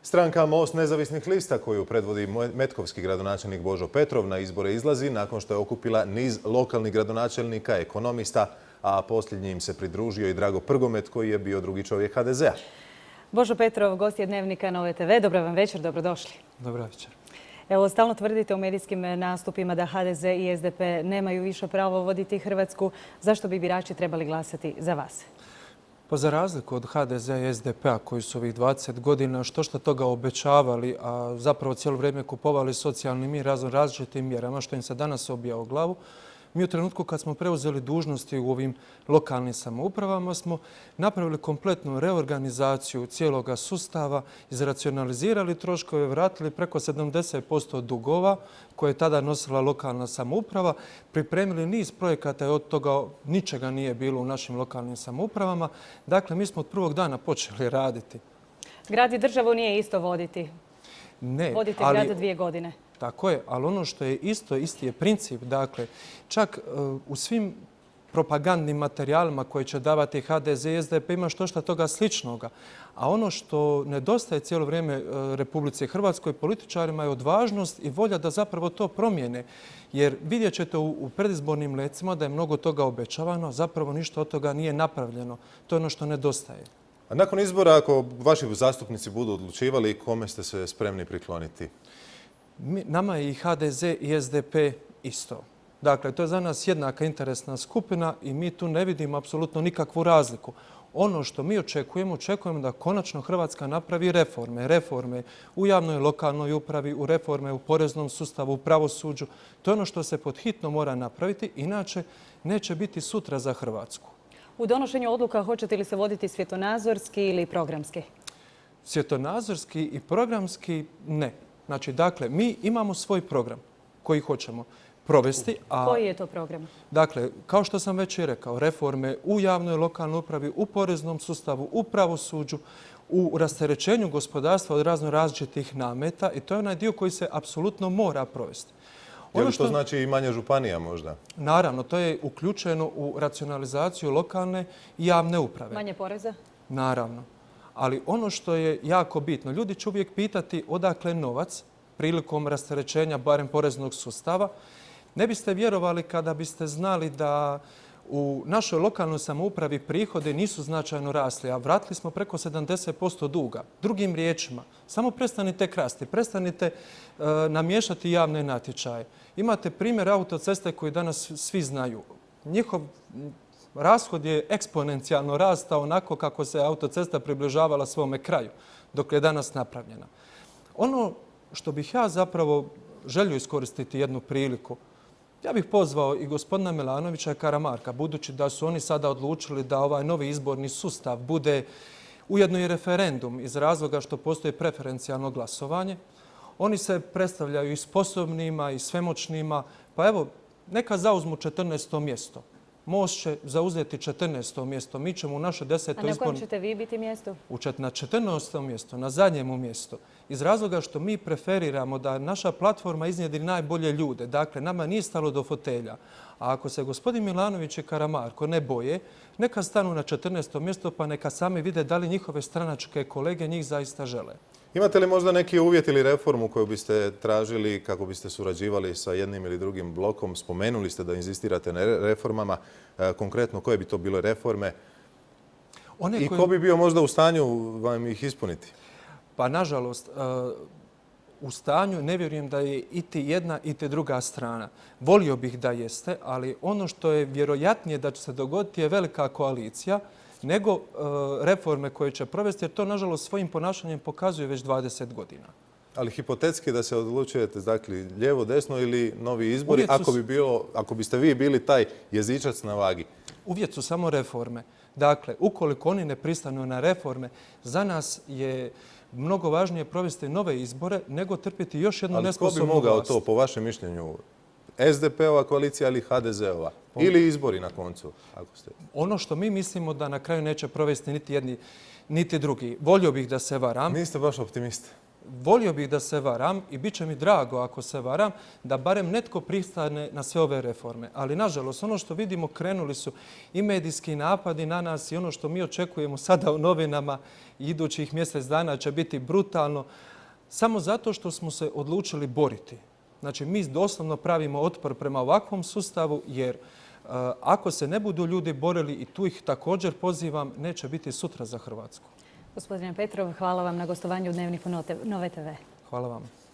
Stranka Most nezavisnih lista koju predvodi metkovski gradonačelnik Božo Petrov na izbore izlazi nakon što je okupila niz lokalnih gradonačelnika, ekonomista, a posljednji im se pridružio i Drago Prgomet koji je bio drugi čovjek HDZ-a. Božo Petrov, gost je Dnevnika Nove TV. Dobar vam večer, dobrodošli. Dobar večer. Evo, stalno tvrdite u medijskim nastupima da HDZ i SDP nemaju više pravo voditi Hrvatsku. Zašto bi birači trebali glasati za vas? Pa za razliku od HDZ-a i SDP-a koji su ovih 20 godina što toga obećavali, a zapravo cijelo vrijeme kupovali socijalni mir različitim mjerama što im se danas obija o glavu, mi u trenutku kad smo preuzeli dužnosti u ovim lokalnim samoupravama smo napravili kompletnu reorganizaciju cijeloga sustava, izracionalizirali troškove, vratili preko 70% dugova koje je tada nosila lokalna samouprava, pripremili niz projekata i od toga ničega nije bilo u našim lokalnim samoupravama. Dakle, mi smo od prvog dana počeli raditi. Grad i državu nije isto voditi. Ne, vodite ali grad 2 godine. Tako je, ali ono što je isti je princip. Dakle, čak u svim propagandnim materijalima koje će davati HDZ i SDP ima što toga sličnoga. A ono što nedostaje cijelo vrijeme Republici Hrvatskoj političarima je odvažnost i volja da zapravo to promijene. Jer vidjet ćete u predizbornim lecima da je mnogo toga obećavano, zapravo ništa od toga nije napravljeno. To je ono što nedostaje. A nakon izbora, ako vaši zastupnici budu odlučivali, kome ste se spremni prikloniti? Nama je i HDZ i SDP isto. Dakle, to je za nas jednaka interesna skupina i mi tu ne vidimo apsolutno nikakvu razliku. Ono što mi očekujemo da konačno Hrvatska napravi reforme. Reforme u javnoj lokalnoj upravi, u reforme u poreznom sustavu, u pravosuđu. To je ono što se pod hitno mora napraviti, inače neće biti sutra za Hrvatsku. U donošenju odluka hoćete li se voditi svjetonazorski ili programski? Svjetonazorski i programski ne. Znači, dakle, mi imamo svoj program koji hoćemo provesti. Koji je to program? Dakle, kao što sam već i rekao, reforme u javnoj lokalnoj upravi, u poreznom sustavu, u pravosuđu, u rasterećenju gospodarstva od različitih nameta i to je onaj dio koji se apsolutno mora provesti. Je li to znači i manje županija možda? Naravno, to je uključeno u racionalizaciju lokalne i javne uprave. Manje poreza? Naravno. Ali ono što je jako bitno, ljudi će uvijek pitati odakle novac prilikom rasterećenja barem poreznog sustava. Ne biste vjerovali kada biste znali da u našoj lokalnoj samoupravi prihode nisu značajno rasli, a vratili smo preko 70% duga. Drugim riječima, samo prestanite krasti, prestanite namješati javne natječaje. Imate primjer autoceste koji danas svi znaju. Njihov rashod je eksponencijalno rastao onako kako se autocesta približavala svome kraju, dok je danas napravljena. Ono što bih ja zapravo želio iskoristiti jednu priliku, ja bih pozvao i gospodina Milanovića i Karamarka, budući da su oni sada odlučili da ovaj novi izborni sustav bude ujedno i referendum iz razloga što postoji preferencijalno glasovanje. Oni se predstavljaju i sposobnima i svemoćnima, pa evo, neka zauzmu 14. mjesto. Most će zauzeti 14. mjesto. Mi ćemo u naše 10. izborno... A na kojem ćete vi biti mjestu? Na 14. mjesto, na zadnjemu mjestu. Iz razloga što mi preferiramo da naša platforma iznjedri najbolje ljude. Dakle, nama nije stalo do fotelja. A ako se gospodin Milanović i Karamarko ne boje, neka stanu na 14. mjesto pa neka sami vide da li njihove stranačke kolege njih zaista žele. Imate li možda neki uvjet ili reformu koju biste tražili kako biste surađivali sa jednim ili drugim blokom? Spomenuli ste da inzistirate na reformama. Konkretno, koje bi to bile reforme? I ko bi bio možda u stanju vam ih ispuniti? Pa, nažalost, u stanju ne vjerujem da je iti jedna iti druga strana. Volio bih da jeste, ali ono što je vjerojatnije da će se dogoditi je velika koalicija nego reforme koje će provesti, jer to, nažalost, svojim ponašanjem pokazuje već 20 godina. Ali hipotetski da se odlučujete, dakle, lijevo, desno ili novi izbori, ako biste vi bili taj jezičac na vagi? Uvjet su samo reforme. Dakle, ukoliko oni ne pristanu na reforme, za nas je mnogo važnije provesti nove izbore nego trpiti još jednu nesposobnu vlast. Ali tko bi mogao to, po vašem mišljenju, SDP-ova koalicija ili HDZ-ova? Ili izbori na koncu? Ono što mi mislimo da na kraju neće provesti niti jedni, niti drugi. Volio bih da se varam. Niste baš optimist. volio bih da se varam i bit će mi drago ako se varam, da barem netko pristane na sve ove reforme. Ali nažalost, ono što vidimo, krenuli su i medijski napadi na nas i ono što mi očekujemo sada u novinama i idućih mjesec dana će biti brutalno, samo zato što smo se odlučili boriti. Znači, mi doslovno pravimo otpor prema ovakvom sustavu, jer ako se ne budu ljudi borili, i tu ih također pozivam, neće biti sutra za Hrvatsku. Gospodine Petrov, hvala vam na gostovanju u Dnevniku Nove TV. Hvala vam.